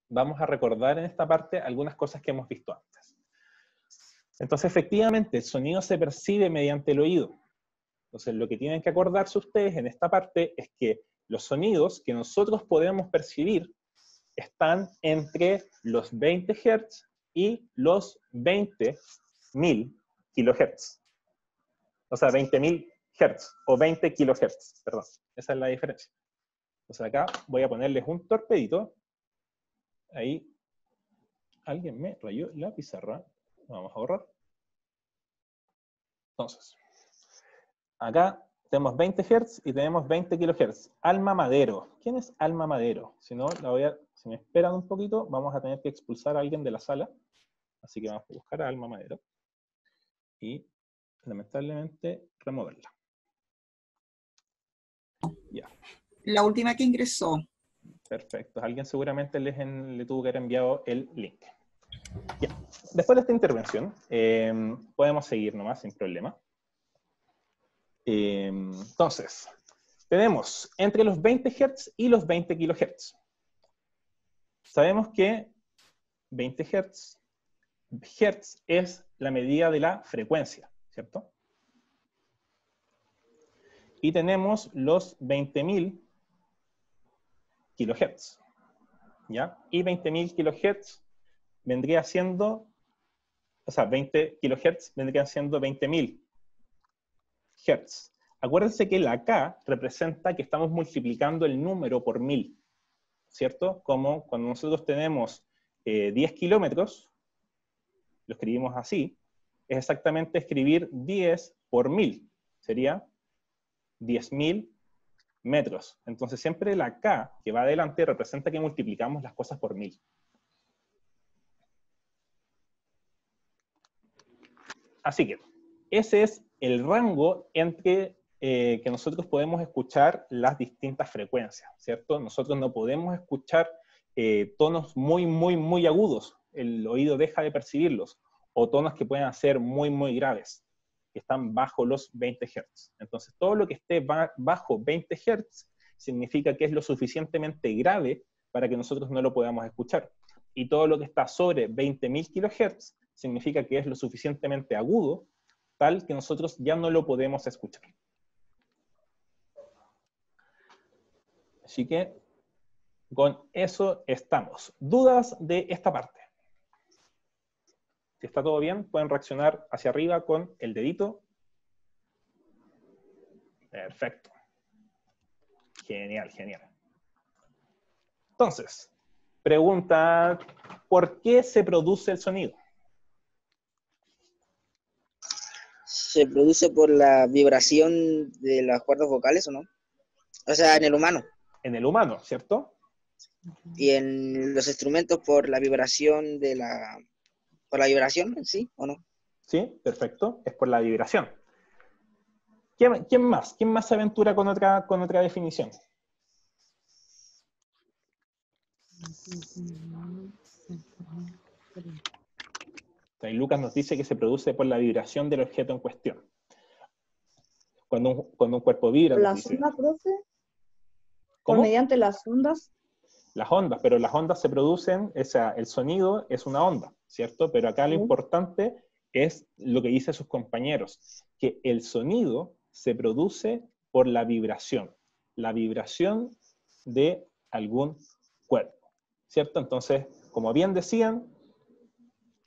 vamos a recordar en esta parte algunas cosas que hemos visto antes. Entonces, efectivamente, el sonido se percibe mediante el oído. Entonces, lo que tienen que acordarse ustedes en esta parte es que los sonidos que nosotros podemos percibir están entre los 20 Hz y los 20.000 kHz. O sea, 20.000 Hz o 20 kHz, perdón. Esa es la diferencia. Entonces acá voy a ponerles un torpedito. Ahí alguien me rayó la pizarra. Vamos a borrar. Entonces, acá tenemos 20 Hz y tenemos 20 kHz. Alma Madero. ¿Quién es Alma Madero? Si no, si me esperan un poquito, vamos a tener que expulsar a alguien de la sala. Así que vamos a buscar a Alma Madero. Y, lamentablemente, removerla. Ya. La última que ingresó. Perfecto. Alguien seguramente le tuvo que haber enviado el link. Ya. Después de esta intervención, podemos seguir nomás sin problema. Entonces, tenemos entre los 20 Hz y los 20 kHz. Sabemos que 20 Hz es la medida de la frecuencia, ¿cierto? Y tenemos los 20.000 kHz, ¿ya? Y 20.000 kHz vendría siendo, o sea, 20 kHz vendrían siendo 20.000 Hz. Acuérdense que la K representa que estamos multiplicando el número por 1000, ¿cierto? Como cuando nosotros tenemos 10 kilómetros, lo escribimos así, es exactamente escribir 10 por 1000, sería 10.000 metros. Entonces siempre la K que va adelante representa que multiplicamos las cosas por 1000. Así que ese es el rango entre que nosotros podemos escuchar las distintas frecuencias, ¿cierto? Nosotros no podemos escuchar tonos muy agudos, el oído deja de percibirlos, o tonos que puedan ser muy graves, que están bajo los 20 Hz. Entonces, todo lo que esté bajo 20 Hz significa que es lo suficientemente grave para que nosotros no lo podamos escuchar. Y todo lo que está sobre 20.000 kHz significa que es lo suficientemente agudo, tal que nosotros ya no lo podemos escuchar. Así que, con eso estamos. ¿Dudas de esta parte? Si está todo bien, pueden reaccionar hacia arriba con el dedito. Perfecto. Genial. Entonces, pregunta, ¿por qué se produce el sonido? Se produce por la vibración de las cuerdas vocales, ¿o no? O sea, en el humano. En el humano, ¿cierto? Y en los instrumentos por la vibración de la... ¿Por la vibración en sí, o no? Sí, perfecto. Es por la vibración. ¿Quién más? ¿Quién más se aventura con otra definición? Y Lucas nos dice que se produce por la vibración del objeto en cuestión. Cuando un cuerpo vibra... ¿Las ondas, profe? ¿Cómo? ¿Mediante las ondas? Las ondas, pero las ondas se producen, o sea, el sonido es una onda, ¿cierto? Pero acá lo importante es lo que dicen sus compañeros, que el sonido se produce por la vibración de algún cuerpo, ¿cierto? Entonces, como bien decían,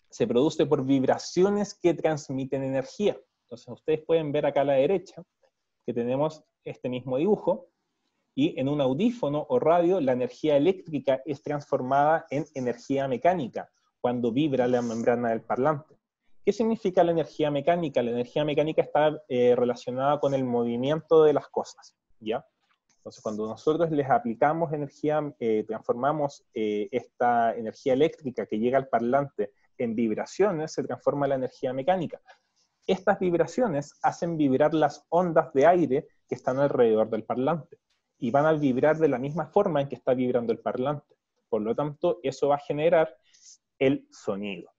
se produce por vibraciones que transmiten energía. Entonces, ustedes pueden ver acá a la derecha que tenemos este mismo dibujo, y en un audífono o radio la energía eléctrica es transformada en energía mecánica cuando vibra la membrana del parlante. ¿Qué significa la energía mecánica? La energía mecánica está relacionada con el movimiento de las cosas, ¿ya? Entonces, cuando nosotros les aplicamos energía, transformamos esta energía eléctrica que llega al parlante en vibraciones, se transforma la energía mecánica. Estas vibraciones hacen vibrar las ondas de aire que están alrededor del parlante, y van a vibrar de la misma forma en que está vibrando el parlante. Por lo tanto, eso va a generar el sonido.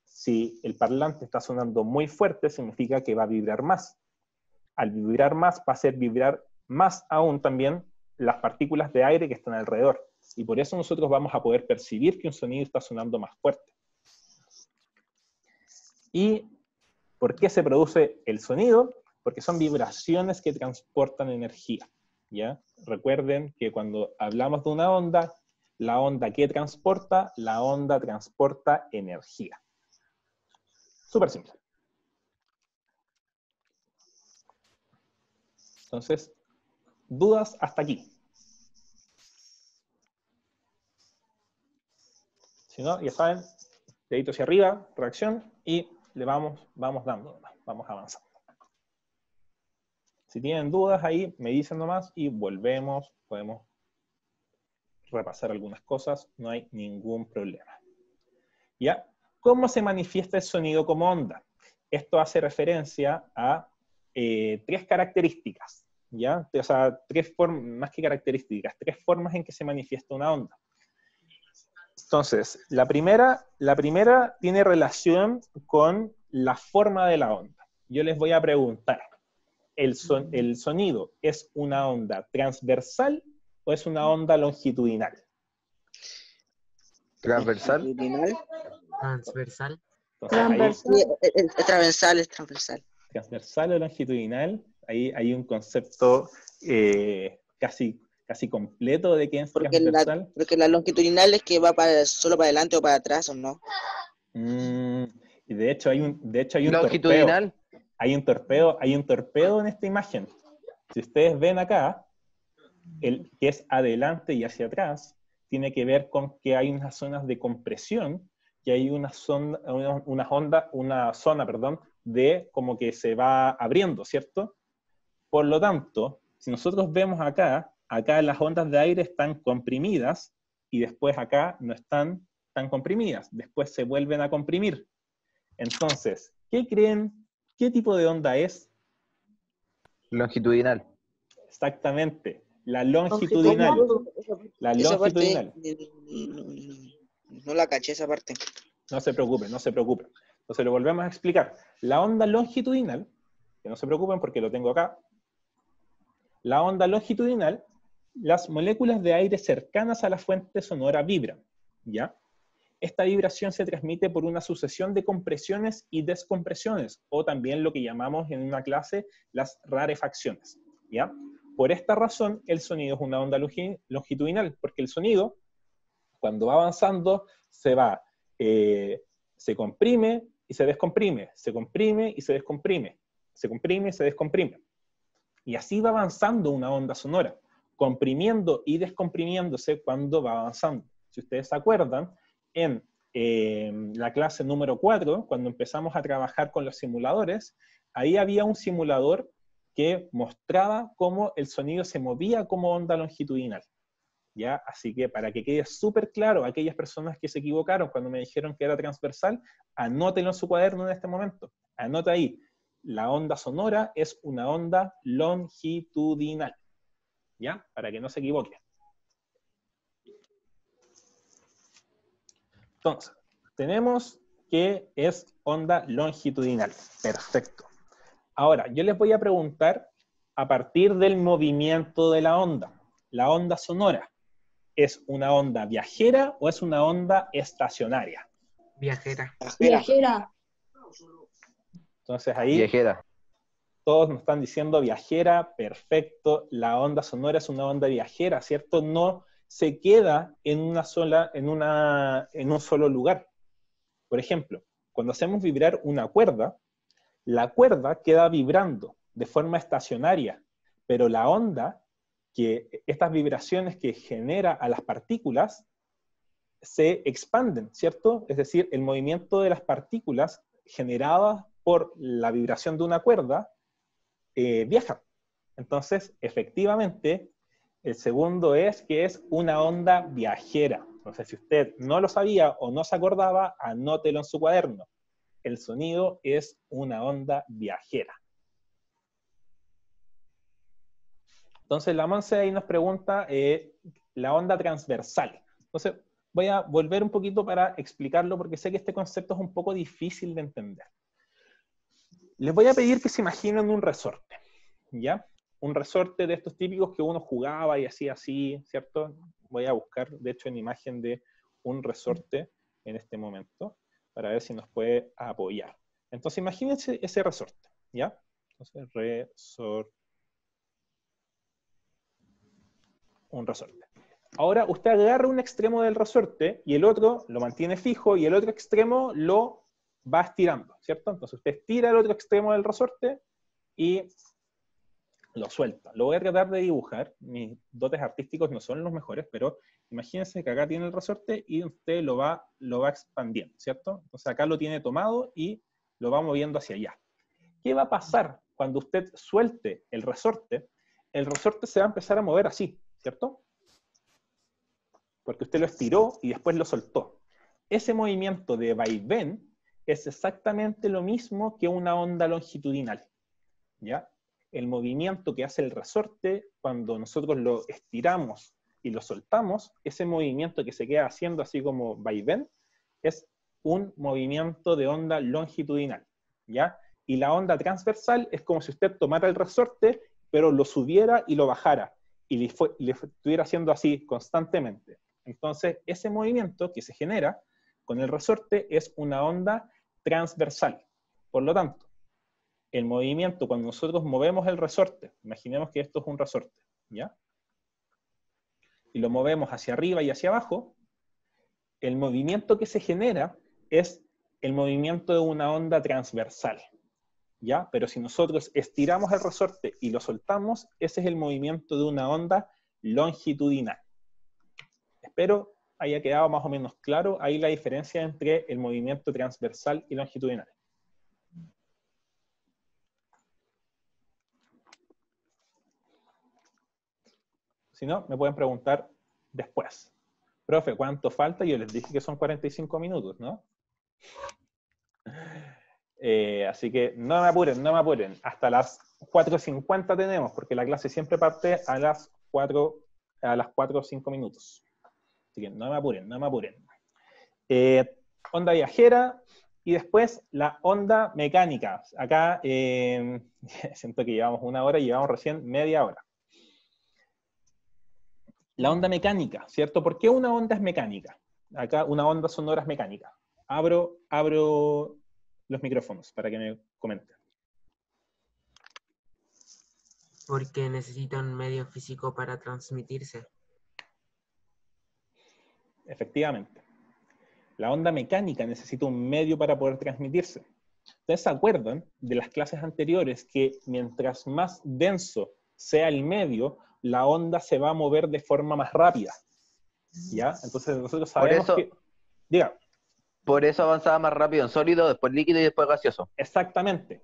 Si el parlante está sonando muy fuerte, significa que va a vibrar más. Al vibrar más, va a hacer vibrar más aún también las partículas de aire que están alrededor. Y por eso nosotros vamos a poder percibir que un sonido está sonando más fuerte. ¿Y por qué se produce el sonido? Porque son vibraciones que transportan energía, ¿ya? Recuerden que cuando hablamos de una onda, la onda que transporta, la onda transporta energía. Súper simple. Entonces, ¿dudas hasta aquí? Si no, ya saben, dedito hacia arriba, reacción, y le vamos dando, vamos avanzando. Si tienen dudas ahí, me dicen nomás y volvemos, podemos repasar algunas cosas, no hay ningún problema. ¿Ya? ¿Cómo se manifiesta el sonido como onda? Esto hace referencia a 3 características, ¿ya? O sea, más que características, 3 formas en que se manifiesta una onda. Entonces, la primera tiene relación con la forma de la onda. Yo les voy a preguntar, ¿el sonido es una onda transversal o es una onda longitudinal? Transversal. Longitudinal. Transversal. Entonces, ahí, Transversal. Sí, es transversal, es transversal. transversal o longitudinal, ahí hay un concepto casi completo de qué es transversal. Porque la longitudinal es que va solo para adelante o para atrás, ¿o no? Y de hecho hay un Longitudinal. torpeo. Hay un torpeo en esta imagen. Si ustedes ven acá, el que es adelante y hacia atrás, tiene que ver con que hay unas zonas de compresión y hay una zona, de como que se va abriendo, ¿cierto? Por lo tanto, si nosotros vemos acá las ondas de aire están comprimidas y después acá no están tan comprimidas, después se vuelven a comprimir. Entonces, ¿qué creen? ¿Qué tipo de onda es? Longitudinal. Exactamente, la longitudinal. La Esa parte longitudinal. no la caché esa parte. No se preocupen, no se preocupen. Entonces lo volvemos a explicar. La onda longitudinal, que no se preocupen porque lo tengo acá. La onda longitudinal, las moléculas de aire cercanas a la fuente sonora vibran, ¿ya? Esta vibración se transmite por una sucesión de compresiones y descompresiones, o también lo que llamamos en una clase las rarefacciones, ¿ya? Por esta razón, el sonido es una onda longitudinal, porque el sonido, cuando va avanzando, se comprime y se descomprime, se comprime y se descomprime, se comprime y se descomprime. Y así va avanzando una onda sonora, comprimiendo y descomprimiéndose cuando va avanzando. Si ustedes se acuerdan, en la clase número 4, cuando empezamos a trabajar con los simuladores, ahí había un simulador que mostraba cómo el sonido se movía como onda longitudinal. ¿Ya? Así que para que quede súper claro a aquellas personas que se equivocaron cuando me dijeron que era transversal, anótenlo en su cuaderno en este momento. Anota ahí. La onda sonora es una onda longitudinal. ¿Ya? Para que no se equivoque. Entonces, tenemos que es onda longitudinal. Perfecto. Ahora, yo les voy a preguntar a partir del movimiento de la onda sonora, ¿es una onda viajera o es una onda estacionaria? Viajera. Viajera. Entonces ahí Viajera. todos nos están diciendo viajera, perfecto. La onda sonora es una onda viajera, ¿cierto? No se queda en un solo lugar. Por ejemplo, cuando hacemos vibrar una cuerda, la cuerda queda vibrando de forma estacionaria, pero la onda, estas vibraciones que genera a las partículas, se expanden, ¿cierto? Es decir, el movimiento de las partículas generadas por la vibración de una cuerda viaja. Entonces, efectivamente, el segundo es que es una onda viajera. Entonces, si usted no lo sabía o no se acordaba, anótelo en su cuaderno. El sonido es una onda viajera. Entonces, la Monse ahí nos pregunta la onda transversal. Entonces, voy a volver un poquito para explicarlo porque sé que este concepto es un poco difícil de entender. Les voy a pedir que se imaginen un resorte, ¿ya? un resorte de estos típicos que uno jugaba y hacía así, ¿cierto? Voy a buscar, de hecho, una imagen de un resorte en este momento, para ver si nos puede apoyar. Entonces, imagínense ese resorte, ¿ya? Entonces, un resorte. Ahora, usted agarra un extremo del resorte y el otro lo mantiene fijo y el otro extremo lo va estirando, ¿cierto? Entonces, usted estira el otro extremo del resorte y lo suelta. Lo voy a tratar de dibujar. Mis dotes artísticos no son los mejores, pero imagínense que acá tiene el resorte y usted lo va expandiendo, ¿cierto? Entonces acá lo tiene tomado y lo va moviendo hacia allá. ¿Qué va a pasar cuando usted suelte el resorte? El resorte se va a empezar a mover así, ¿cierto? Porque usted lo estiró y después lo soltó. Ese movimiento de vaivén es exactamente lo mismo que una onda longitudinal, ¿ya? El movimiento que hace el resorte cuando nosotros lo estiramos y lo soltamos, ese movimiento que se queda haciendo así como vaivén, es un movimiento de onda longitudinal, ¿ya? Y la onda transversal es como si usted tomara el resorte, pero lo subiera y lo bajara, y le estuviera haciendo así constantemente. Entonces, ese movimiento que se genera con el resorte es una onda transversal. Por lo tanto, el movimiento, cuando nosotros movemos el resorte, imaginemos que esto es un resorte, ¿ya? Y lo movemos hacia arriba y hacia abajo, el movimiento que se genera es el movimiento de una onda transversal, ¿ya? Pero si nosotros estiramos el resorte y lo soltamos, ese es el movimiento de una onda longitudinal. Espero haya quedado más o menos claro ahí la diferencia entre el movimiento transversal y longitudinal. Si no, me pueden preguntar después. Profe, ¿cuánto falta? Yo les dije que son 45 minutos, ¿no? Así que no me apuren, no me apuren. Hasta las 4:50 tenemos, porque la clase siempre parte a las 4 o 5 minutos. Así que no me apuren, no me apuren. Onda viajera y después la onda mecánica. Acá siento que llevamos 1 hora y llevamos recién media hora. La onda mecánica, ¿cierto? ¿Por qué una onda es mecánica? Acá una onda sonora es mecánica. Abro los micrófonos para que me comenten. Porque necesita un medio físico para transmitirse. Efectivamente. La onda mecánica necesita un medio para poder transmitirse. ¿Ustedes se acuerdan de las clases anteriores que mientras más denso sea el medio, la onda se va a mover de forma más rápida? ¿Ya? Entonces nosotros sabemos que... Diga. Por eso avanzaba más rápido en sólido, después líquido y después gaseoso. Exactamente.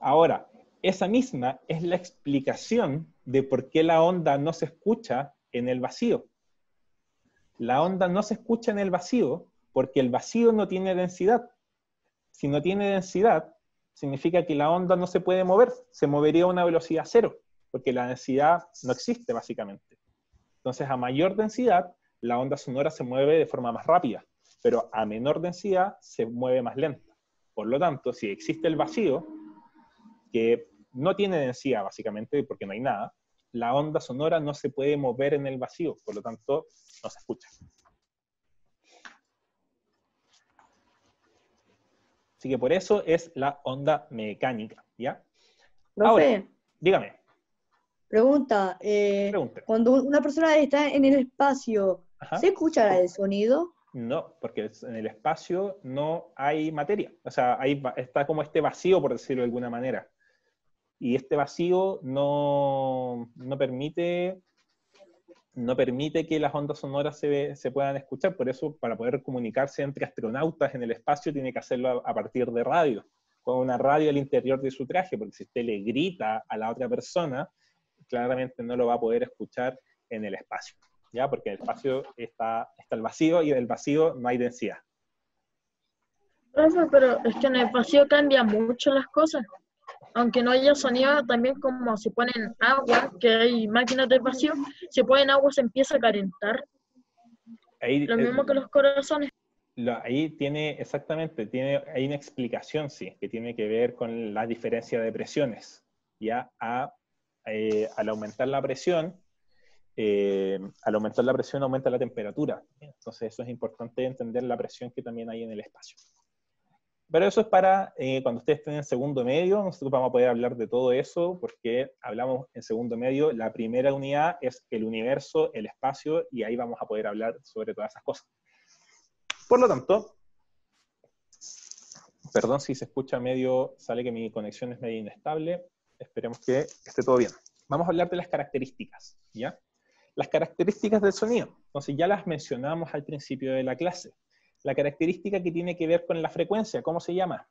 Ahora, esa misma es la explicación de por qué la onda no se escucha en el vacío. La onda no se escucha en el vacío porque el vacío no tiene densidad. Si no tiene densidad, significa que la onda no se puede mover, se movería a una velocidad cero, porque la densidad no existe básicamente. Entonces, a mayor densidad, la onda sonora se mueve de forma más rápida, pero a menor densidad se mueve más lenta. Por lo tanto, si existe el vacío, que no tiene densidad básicamente, porque no hay nada, la onda sonora no se puede mover en el vacío, por lo tanto, no se escucha. Así que por eso es la onda mecánica, ¿ya? Profe, Ahora, dígame. pregunta, Pregunte. cuando una persona está en el espacio, Ajá. ¿se escucha el sonido? No, porque en el espacio no hay materia. O sea, ahí está como este vacío, por decirlo de alguna manera. Y este vacío no permite que las ondas sonoras se puedan escuchar. Por eso, para poder comunicarse entre astronautas en el espacio, tiene que hacerlo a partir de radio, con una radio al interior de su traje, porque si usted le grita a la otra persona, claramente no lo va a poder escuchar en el espacio, ¿ya? Porque en el espacio está el vacío y en el vacío no hay densidad. Profe, pero es que en el vacío cambian mucho las cosas. Aunque no haya sonido, también como se ponen agua, que hay máquinas del vacío, se ponen agua, se empieza a calentar. Ahí, Lo mismo que los corazones. Ahí tiene, exactamente, hay una explicación, sí, que tiene que ver con la diferencia de presiones, ¿ya? A al aumentar la presión, aumenta la temperatura. Entonces eso es importante entender la presión que también hay en el espacio. Pero eso es para cuando ustedes estén en segundo medio. Nosotros vamos a poder hablar de todo eso, porque hablamos en segundo medio, la primera unidad es el universo, el espacio, y ahí vamos a poder hablar sobre todas esas cosas. Por lo tanto, perdón si se escucha medio, sale que mi conexión es medio inestable, esperemos que esté todo bien. Vamos a hablar de las características, ¿ya? Las características del sonido. Entonces ya las mencionamos al principio de la clase. La característica que tiene que ver con la frecuencia, ¿cómo se llama?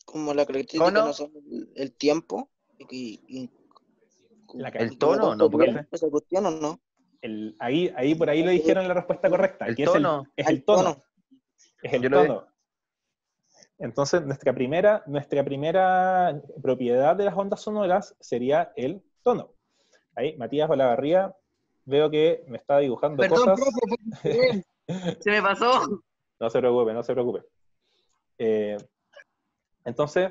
Como la característica ¿Tono? no son el tiempo ¿El tono o no? ¿Esa cuestión o no? Ahí por ahí lo dijeron la respuesta correcta. ¿El que tono? Es el tono. Es el Yo lo tono. Entonces, nuestra primera propiedad de las ondas sonoras sería el tono. Ahí, Matías Olavarría, veo que me está dibujando Perdón, cosas. profe, se me pasó. No se preocupe, no se preocupe. Entonces,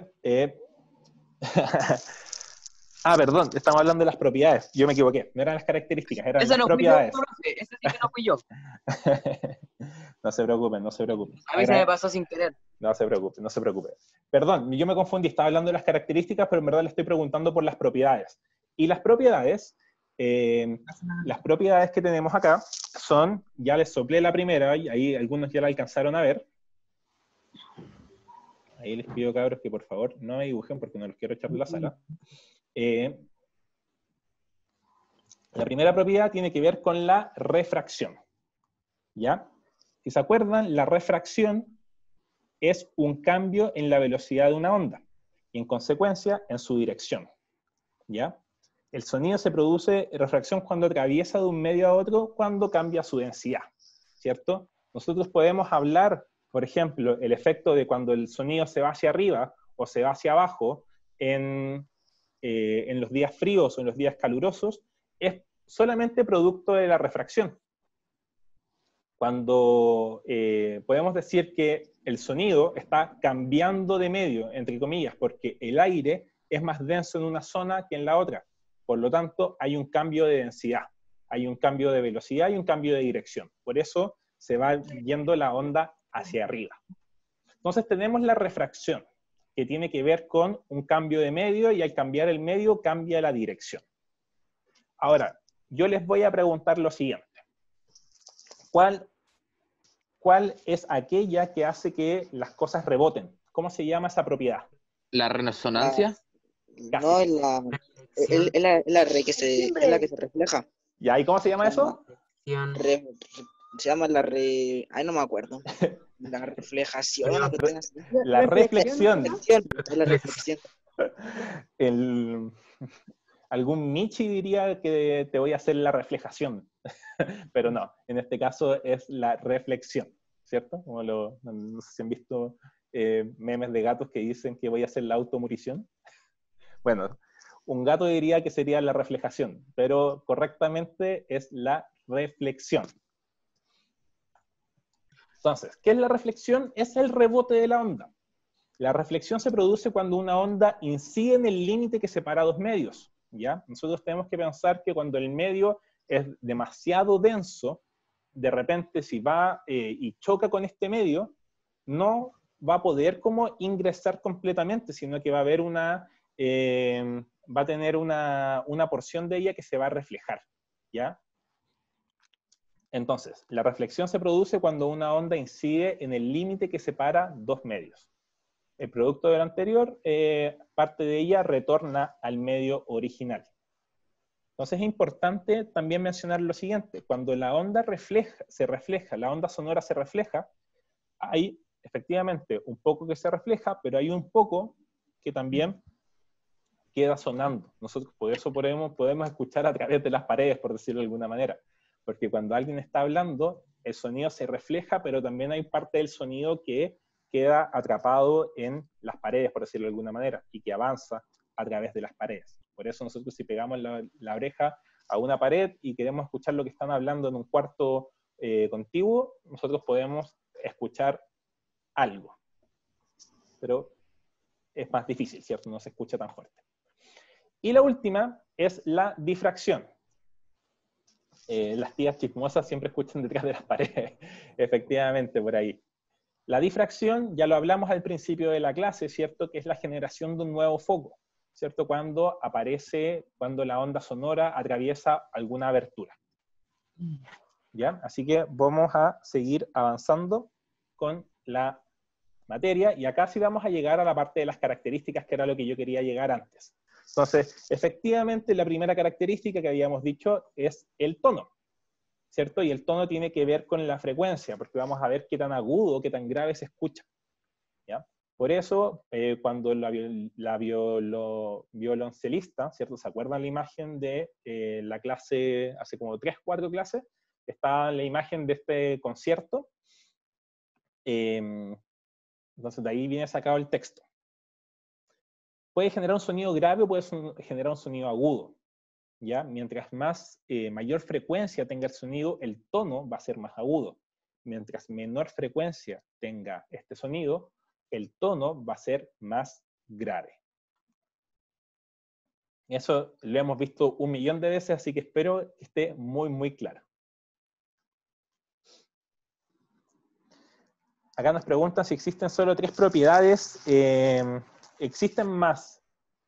perdón, estamos hablando de las propiedades. Yo me equivoqué. No eran las características, eran Ese las no fui yo, propiedades. profe. Ese sí que no fui yo. No se preocupen, no se preocupen. A mí se me pasó sin querer. No se preocupe, no se preocupe. Perdón, yo me confundí, estaba hablando de las características, pero en verdad le estoy preguntando por las propiedades. Y las propiedades que tenemos acá son, ya les soplé la primera, y ahí algunos ya la alcanzaron a ver. Ahí les pido, cabros, que por favor no me dibujen porque no los quiero echar de la sala. La primera propiedad tiene que ver con la refracción. ¿Ya? Si se acuerdan, la refracción es un cambio en la velocidad de una onda y en consecuencia en su dirección. ¿Ya? El sonido se produce refracción cuando atraviesa de un medio a otro, cuando cambia su densidad, ¿cierto? Nosotros podemos hablar, por ejemplo, el efecto de cuando el sonido se va hacia arriba o se va hacia abajo en los días fríos o en los días calurosos, es solamente producto de la refracción. Cuando podemos decir que el sonido está cambiando de medio, entre comillas, porque el aire es más denso en una zona que en la otra. Por lo tanto, hay un cambio de densidad, hay un cambio de velocidad y un cambio de dirección. Por eso se va yendo la onda hacia arriba. Entonces tenemos la refracción, que tiene que ver con un cambio de medio, y al cambiar el medio cambia la dirección. Ahora, yo les voy a preguntar lo siguiente. ¿Cuál es aquella que hace que las cosas reboten? ¿Cómo se llama esa propiedad? ¿La resonancia? No, es la que se refleja. ¿Y ahí cómo se llama eso? Se llama ay, no me acuerdo. La reflejación. La reflexión. Es la reflexión. Algún Michi diría que te voy a hacer la reflejación, pero no, en este caso es la reflexión, ¿cierto? Como no sé si han visto memes de gatos que dicen que voy a hacer la automurición. Bueno, un gato diría que sería la reflejación, pero correctamente es la reflexión. Entonces, ¿qué es la reflexión? Es el rebote de la onda. La reflexión se produce cuando una onda incide en el límite que separa dos medios, ¿ya? Nosotros tenemos que pensar que cuando el medio es demasiado denso, de repente si va y choca con este medio, no va a poder como ingresar completamente, sino que va a haber va a tener una porción de ella que se va a reflejar, ¿ya? Entonces, la reflexión se produce cuando una onda incide en el límite que separa dos medios. El producto de lo anterior, parte de ella retorna al medio original. Entonces es importante también mencionar lo siguiente. Cuando la onda se refleja, la onda sonora se refleja, hay efectivamente un poco que se refleja, pero hay un poco que también queda sonando. Nosotros por eso podemos escuchar a través de las paredes, por decirlo de alguna manera. Porque cuando alguien está hablando, el sonido se refleja, pero también hay parte del sonido que queda atrapado en las paredes, por decirlo de alguna manera, y que avanza a través de las paredes. Por eso nosotros si pegamos la oreja a una pared y queremos escuchar lo que están hablando en un cuarto contiguo, nosotros podemos escuchar algo. Pero es más difícil, ¿cierto? No se escucha tan fuerte. Y la última es la difracción. Las tías chismosas siempre escuchan detrás de las paredes, efectivamente, por ahí. La difracción, ya lo hablamos al principio de la clase, ¿cierto? Que es la generación de un nuevo foco, ¿cierto? Cuando la onda sonora atraviesa alguna abertura. ¿Ya? Así que vamos a seguir avanzando con la materia, y acá sí vamos a llegar a la parte de las características, que era lo que yo quería llegar antes. Entonces, efectivamente, la primera característica que habíamos dicho es el tono, ¿cierto? Y el tono tiene que ver con la frecuencia, porque vamos a ver qué tan agudo, qué tan grave se escucha, ¿ya? Por eso, cuando la violoncelista, ¿cierto? ¿Se acuerdan la imagen de la clase, hace como 3, 4 clases? Está la imagen de este concierto. Entonces, de ahí viene sacado el texto. Puede generar un sonido grave o puede generar un sonido agudo, ¿ya? Mientras mayor frecuencia tenga el sonido, el tono va a ser más agudo. Mientras menor frecuencia tenga este sonido, el tono va a ser más grave. Eso lo hemos visto 1.000.000 de veces, así que espero que esté muy, muy claro. Acá nos preguntan si existen solo 3 propiedades. Existen más.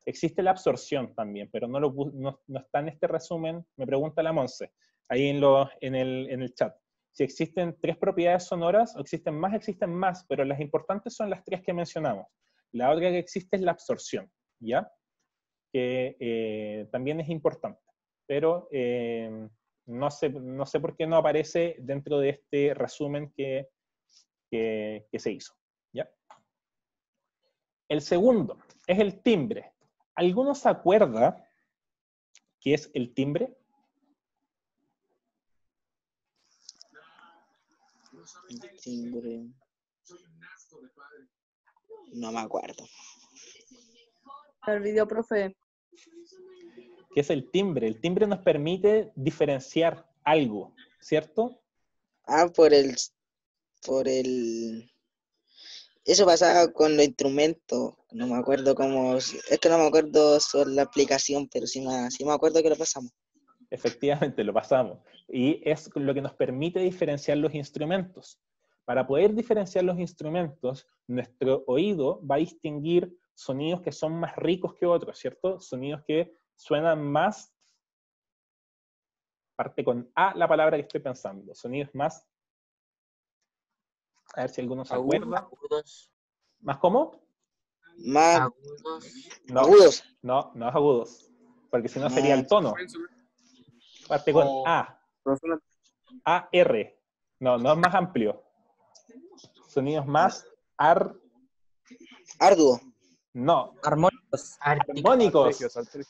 Existe la absorción también, pero no está en este resumen. Me pregunta la Monse, ahí en el chat. Si existen 3 propiedades sonoras, o existen más, pero las importantes son las 3 que mencionamos. La otra que existe es la absorción, ¿ya? Que también es importante, pero no sé por qué no aparece dentro de este resumen que se hizo, ¿ya? El segundo es el timbre. ¿Alguno se acuerda qué es el timbre? Timbre. No me acuerdo. El video, profe. ¿Qué es el timbre? El timbre nos permite diferenciar algo, ¿cierto? Ah, por el... Eso pasaba con los instrumentos. No me acuerdo cómo... Es que no me acuerdo sobre la aplicación, pero sí me acuerdo que lo pasamos. Efectivamente, lo pasamos. Y es lo que nos permite diferenciar los instrumentos. Para poder diferenciar los instrumentos, nuestro oído va a distinguir sonidos que son más ricos que otros, ¿cierto? Sonidos que suenan más... Parte con A la palabra que estoy pensando. Sonidos más... A ver si alguno se acuerda. Agudos. ¿Más cómo? Más Agudos. No, agudos. no es agudos. Porque si no sería el tono. Parte con A. A-R. No es más amplio. Sonidos más Arduo. No. Armónicos. Armónicos.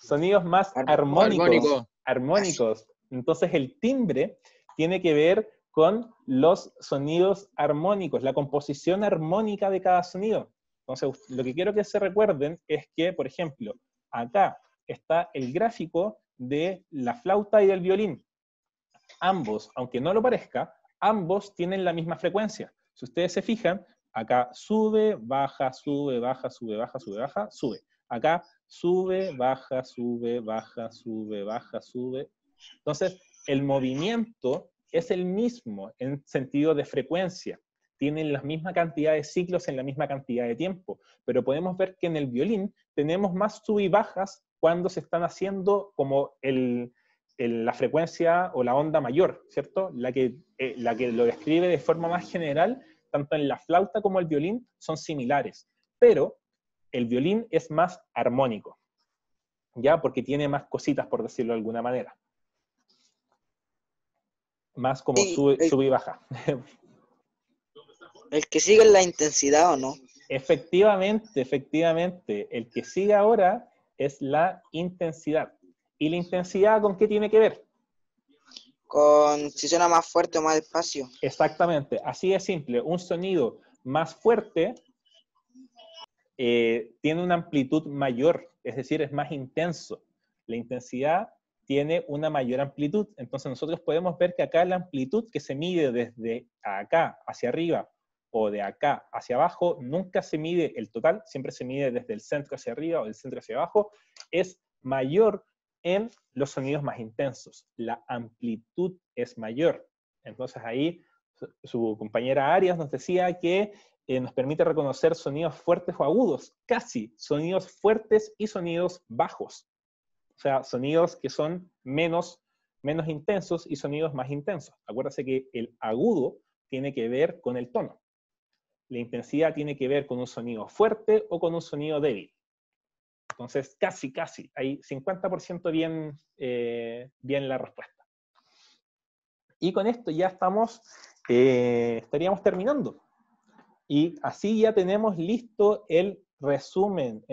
Sonidos más armónicos. Armónico. Armónicos. Entonces el timbre tiene que ver con los sonidos armónicos, la composición armónica de cada sonido. Entonces, lo que quiero que se recuerden es que, por ejemplo, acá está el gráfico de la flauta y del violín. Ambos, aunque no lo parezca, ambos tienen la misma frecuencia. Si ustedes se fijan, acá sube, baja, sube, baja, sube, baja, sube, baja, sube. Acá sube, baja, sube, baja, sube, baja, sube. Entonces, el movimiento es el mismo en sentido de frecuencia. Tienen la misma cantidad de ciclos en la misma cantidad de tiempo. Pero podemos ver que en el violín tenemos más sub y bajas cuando se están haciendo como la frecuencia o la onda mayor, ¿cierto? La que lo describe de forma más general, tanto en la flauta como el violín, son similares. Pero el violín es más armónico, ¿ya? Porque tiene más cositas, por decirlo de alguna manera. Más como sube y baja. El que sigue es la intensidad, ¿o no? Efectivamente. El que sigue ahora es la intensidad. ¿Y la intensidad con qué tiene que ver? Con si suena más fuerte o más despacio. Exactamente, así de simple. Un sonido más fuerte tiene una amplitud mayor, es decir, es más intenso. La intensidad tiene una mayor amplitud. Entonces nosotros podemos ver que acá la amplitud que se mide desde acá hacia arriba o de acá hacia abajo, nunca se mide el total, siempre se mide desde el centro hacia arriba o del centro hacia abajo, es mayor en los sonidos más intensos. La amplitud es mayor. Entonces ahí su compañera Arias nos decía que nos permite reconocer sonidos fuertes o agudos, casi sonidos fuertes y sonidos bajos. O sea, sonidos que son menos intensos y sonidos más intensos. Acuérdense que el agudo tiene que ver con el tono. La intensidad tiene que ver con un sonido fuerte o con un sonido débil. Entonces, casi, hay 50% bien la respuesta. Y con esto ya estaríamos terminando. Y así ya tenemos listo el resumen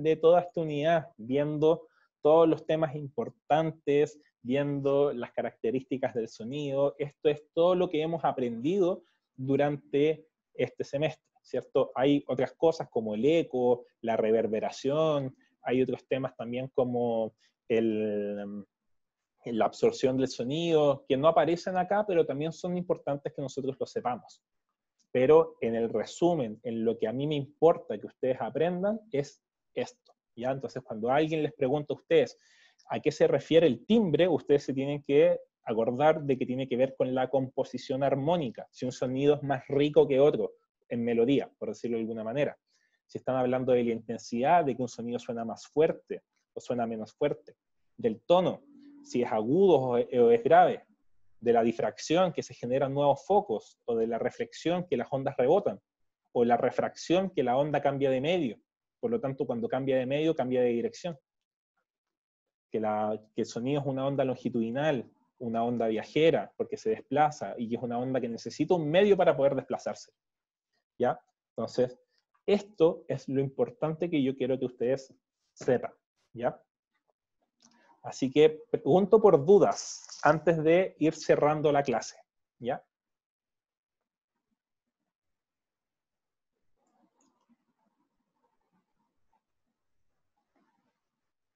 de toda esta unidad, viendo todos los temas importantes, viendo las características del sonido. Esto es todo lo que hemos aprendido durante este semestre, ¿cierto? Hay otras cosas como el eco, la reverberación, hay otros temas también como la absorción del sonido, que no aparecen acá, pero también son importantes que nosotros lo sepamos. Pero en el resumen, en lo que a mí me importa que ustedes aprendan, es esto, ¿ya? Entonces, cuando alguien les pregunta a ustedes a qué se refiere el timbre, ustedes se tienen que acordar de que tiene que ver con la composición armónica, si un sonido es más rico que otro en melodía, por decirlo de alguna manera. Si están hablando de la intensidad, de que un sonido suena más fuerte o suena menos fuerte, del tono, si es agudo o es grave, de la difracción, que se generan nuevos focos, o de la reflexión, que las ondas rebotan, o la refracción, que la onda cambia de medio. Por lo tanto, cuando cambia de medio, cambia de dirección. Que el sonido es una onda longitudinal, una onda viajera, porque se desplaza, y que es una onda que necesita un medio para poder desplazarse. ¿Ya? Entonces, esto es lo importante que yo quiero que ustedes sepan. ¿Ya? Así que pregunto por dudas antes de ir cerrando la clase. ¿Ya?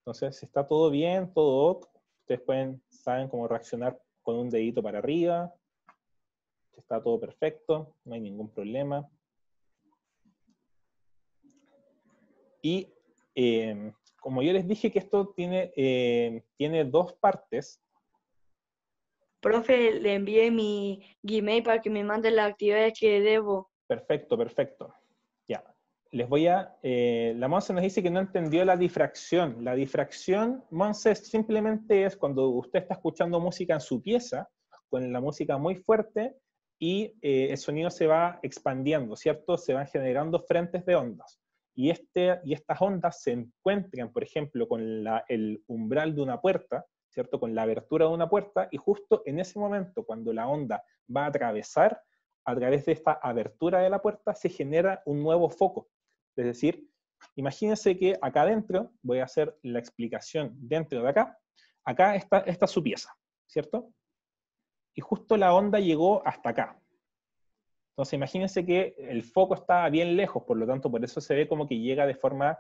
Entonces, si está todo bien, todo ok, ustedes saben cómo reaccionar con un dedito para arriba. Si está todo perfecto, no hay ningún problema. Y como yo les dije que esto tiene dos partes. Profe, le envié mi Gmail para que me mande las actividades que debo. Perfecto. Ya. La Monse nos dice que no entendió la difracción. La difracción, Monse, simplemente es cuando usted está escuchando música en su pieza, con la música muy fuerte, y el sonido se va expandiendo, ¿cierto? Se van generando frentes de ondas. Y estas ondas se encuentran, por ejemplo, con el umbral de una puerta, ¿cierto? Con la abertura de una puerta, y justo en ese momento, cuando la onda va a atravesar, a través de esta abertura de la puerta, se genera un nuevo foco. Es decir, imagínense que acá adentro, voy a hacer la explicación dentro de acá está su pieza, ¿cierto? Y justo la onda llegó hasta acá. Entonces imagínense que el foco está bien lejos, por lo tanto, por eso se ve como que llega de forma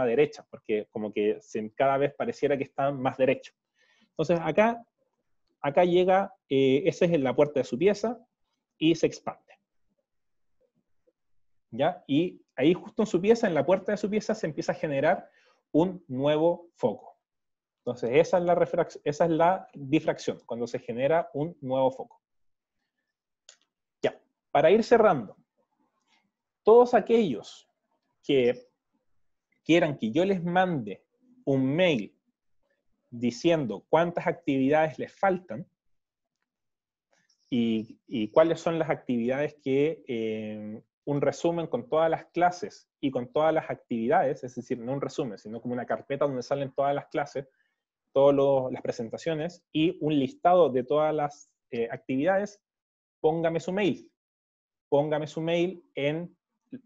derecha, porque como que cada vez pareciera que está más derecho. Entonces acá llega, esa es la puerta de su pieza, y se expande. ¿Ya? Y ahí justo en su pieza, en la puerta de su pieza, se empieza a generar un nuevo foco. Entonces esa es la difracción, cuando se genera un nuevo foco. Ya, para ir cerrando, todos aquellos que quieran que yo les mande un mail diciendo cuántas actividades les faltan y cuáles son las actividades que, un resumen con todas las clases y con todas las actividades, es decir, no un resumen, sino como una carpeta donde salen todas las clases, todas las presentaciones y un listado de todas las actividades, póngame su mail. Póngame su mail en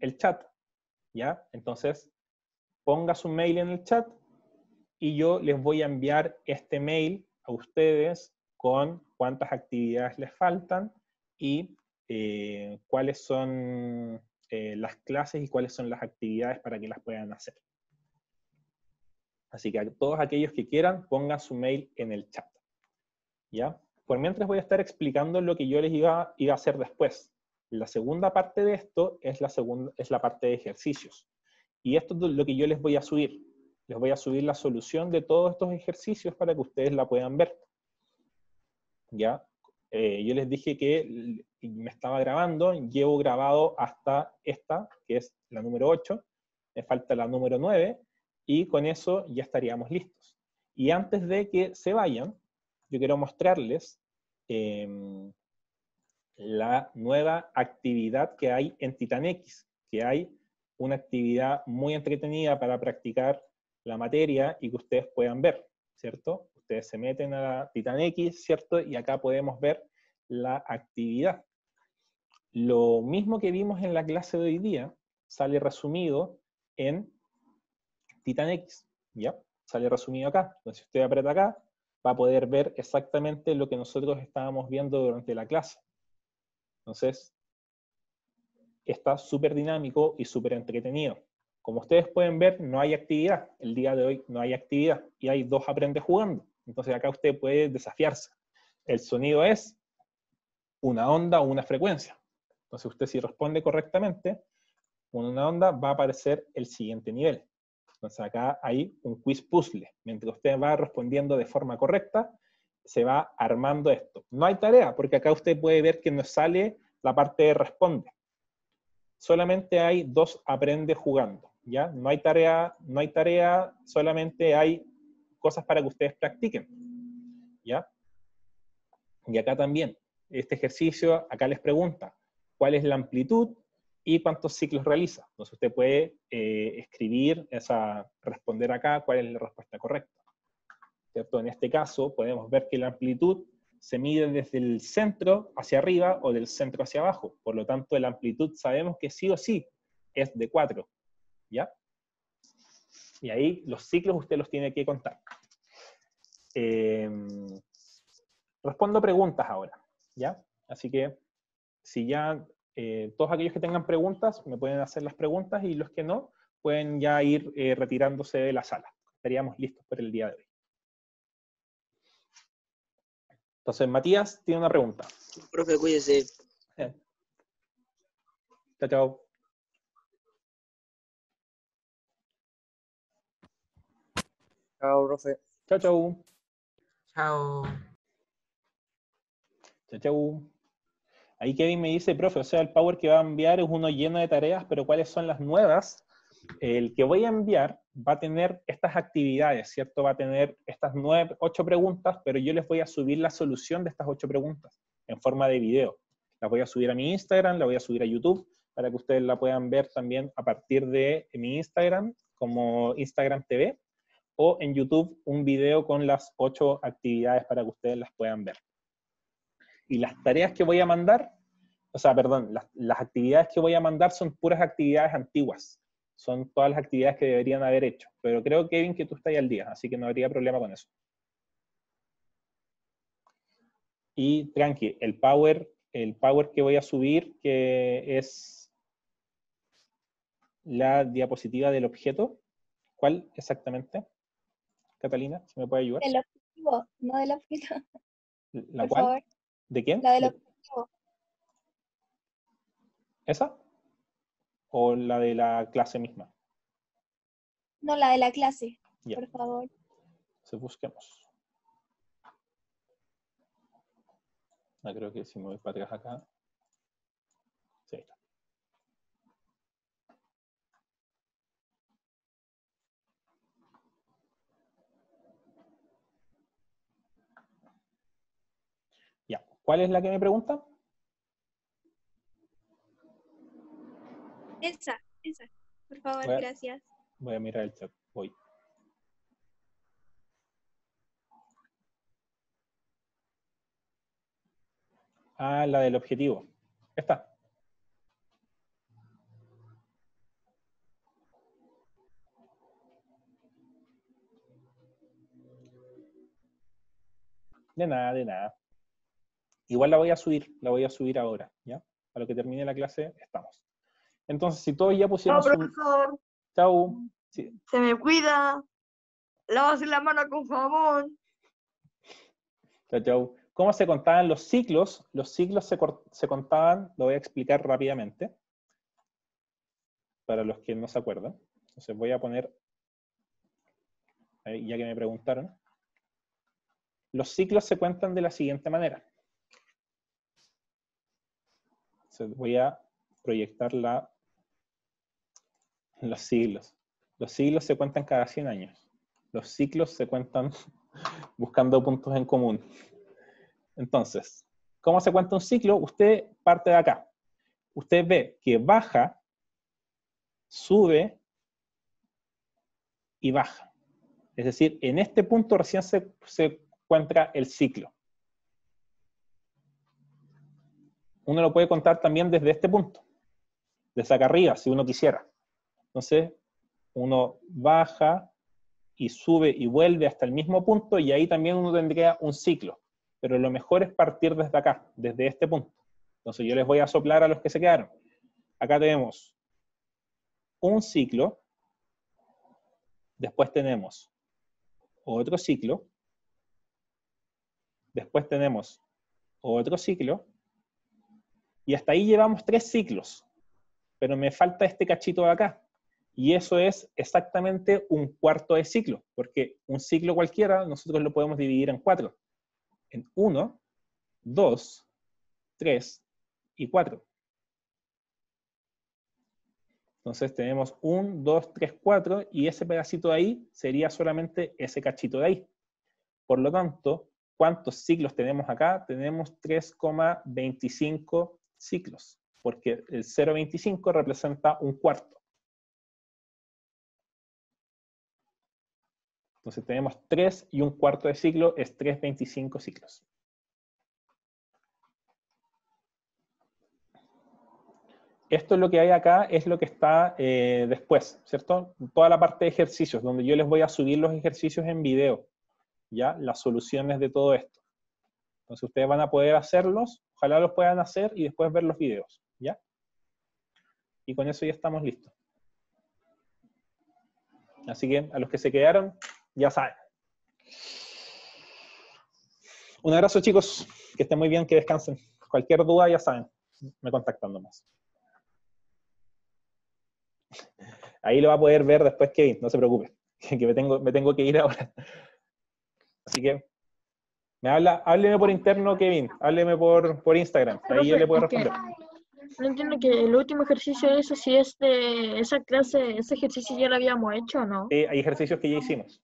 el chat, ¿ya? Entonces, ponga su mail en el chat y yo les voy a enviar este mail a ustedes con cuántas actividades les faltan y cuáles son las clases y cuáles son las actividades para que las puedan hacer. Así que a todos aquellos que quieran, pongan su mail en el chat. ¿Ya? Por mientras voy a estar explicando lo que yo les iba a hacer después. La segunda parte de esto es la parte de ejercicios. Y esto es lo que yo les voy a subir. les voy a subir la solución de todos estos ejercicios para que ustedes la puedan ver. ¿Ya? Yo les dije que me estaba grabando, llevo grabado hasta esta, que es la número 8, me falta la número 9, y con eso ya estaríamos listos. Y antes de que se vayan, yo quiero mostrarles la nueva actividad que hay en TitanX, que hay una actividad muy entretenida para practicar la materia y que ustedes puedan ver, ¿cierto? Ustedes se meten a TitanX, ¿cierto? Y acá podemos ver la actividad. Lo mismo que vimos en la clase de hoy día sale resumido en TitanX, ¿ya? Sale resumido acá. Entonces, si usted aprieta acá, va a poder ver exactamente lo que nosotros estábamos viendo durante la clase. Entonces, está súper dinámico y súper entretenido. Como ustedes pueden ver, no hay actividad. El día de hoy no hay actividad. Y hay 2 aprende jugando. Entonces acá usted puede desafiarse. El sonido es una onda o una frecuencia. Entonces usted, si responde correctamente, una onda, va a aparecer el siguiente nivel. Entonces acá hay un quiz puzzle. Mientras usted va respondiendo de forma correcta, se va armando esto. No hay tarea, porque acá usted puede ver que nos sale la parte de responde. Solamente hay 2 aprende jugando, ¿ya? No hay tarea, solamente hay cosas para que ustedes practiquen, ¿ya? Y acá también, este ejercicio, acá les pregunta, ¿cuál es la amplitud y cuántos ciclos realiza? Entonces usted puede escribir, responder acá cuál es la respuesta correcta, ¿cierto? En este caso, podemos ver que la amplitud se mide desde el centro hacia arriba o del centro hacia abajo. Por lo tanto, la amplitud sabemos que sí o sí es de 4, ¿ya? Y ahí los ciclos usted los tiene que contar. Respondo preguntas ahora, ¿ya? Así que, si ya todos aquellos que tengan preguntas, me pueden hacer las preguntas, y los que no, pueden ya ir retirándose de la sala. Estaríamos listos por el día de hoy. Entonces, Matías tiene una pregunta. Profe, cuídese. Chao, chao. Chao, profe. Chao, chao. Chao. Chao, chao. Ahí Kevin me dice, profe, o sea, el Power que va a enviar es uno lleno de tareas, pero ¿cuáles son las nuevas? El que voy a enviar va a tener estas actividades, ¿cierto? Va a tener estas 8 preguntas, pero yo les voy a subir la solución de estas 8 preguntas en forma de video. Las voy a subir a mi Instagram, la voy a subir a YouTube, para que ustedes la puedan ver también a partir de mi Instagram, como Instagram TV, o en YouTube un video con las 8 actividades para que ustedes las puedan ver. Y las tareas que voy a mandar, o sea, perdón, las actividades que voy a mandar son puras actividades antiguas. Son todas las actividades que deberían haber hecho. Pero creo, Kevin, que tú estás ahí al día, así que no habría problema con eso. Y tranqui, el power que voy a subir, que es la diapositiva del objeto. ¿Cuál exactamente? Catalina, si me puede ayudar. Del objetivo, no del objeto. ¿La Por cual? favor. ¿De quién? La del objetivo. ¿Esa? ¿O la de la clase misma? No, la de la clase. Ya. Por favor. Entonces busquemos. Creo que si me voy para atrás acá. Sí, ahí está. Ya. ¿Cuál es la que me pregunta? Esa. Por favor, Bueno. gracias. Voy a mirar el chat. Voy. Ah, la del objetivo. Esta. De nada, de nada. Igual la voy a subir ahora, ¿ya? A lo que termine la clase, estamos. Entonces, si todos ya pusieron Chao, su... profesor. Chau. Sí. Se me cuida. Lávase la mano con jabón. Chau, chau. ¿Cómo se contaban los ciclos? Los ciclos se contaban, lo voy a explicar rápidamente, para los que no se acuerdan. Entonces voy a poner ya que me preguntaron. Los ciclos se cuentan de la siguiente manera. Entonces voy a proyectar los siglos. Los siglos se cuentan cada 100 años. Los ciclos se cuentan buscando puntos en común. Entonces, ¿cómo se cuenta un ciclo? Usted parte de acá. Usted ve que baja, sube y baja. Es decir, en este punto recién se encuentra el ciclo. Uno lo puede contar también desde este punto, desde acá arriba, si uno quisiera. Entonces, uno baja y sube y vuelve hasta el mismo punto, y ahí también uno tendría un ciclo. Pero lo mejor es partir desde acá, desde este punto. Entonces yo les voy a soplar a los que se quedaron. Acá tenemos un ciclo, después tenemos otro ciclo, después tenemos otro ciclo, y hasta ahí llevamos 3 ciclos, pero me falta este cachito de acá, y eso es exactamente un cuarto de ciclo, porque un ciclo cualquiera nosotros lo podemos dividir en 4, en 1, 2, 3 y 4. Entonces tenemos 1, 2, 3, 4, y ese pedacito de ahí sería solamente ese cachito de ahí. Por lo tanto, ¿cuántos ciclos tenemos acá? Tenemos 3,25 ciclos, porque el 0,25 representa un cuarto. Entonces tenemos 3 y un cuarto de ciclo, es 3,25 ciclos. Esto es lo que hay acá, es lo que está después, ¿cierto? Toda la parte de ejercicios, donde yo les voy a subir los ejercicios en video, ¿ya? Las soluciones de todo esto. Entonces ustedes van a poder hacerlos, ojalá los puedan hacer y después ver los videos, ¿ya? Y con eso ya estamos listos. Así que a los que se quedaron, ya saben. Un abrazo, chicos, que estén muy bien, que descansen. Cualquier duda, ya saben, me contactan nomás. Ahí lo va a poder ver después Kevin, no se preocupe, que me tengo que ir ahora. Así que, hábleme por interno, Kevin, hábleme por Instagram, ahí yo le puedo responder. No entiendo que el último ejercicio de eso, si es de esa clase, ese ejercicio ya lo habíamos hecho o no. Hay ejercicios que ya hicimos.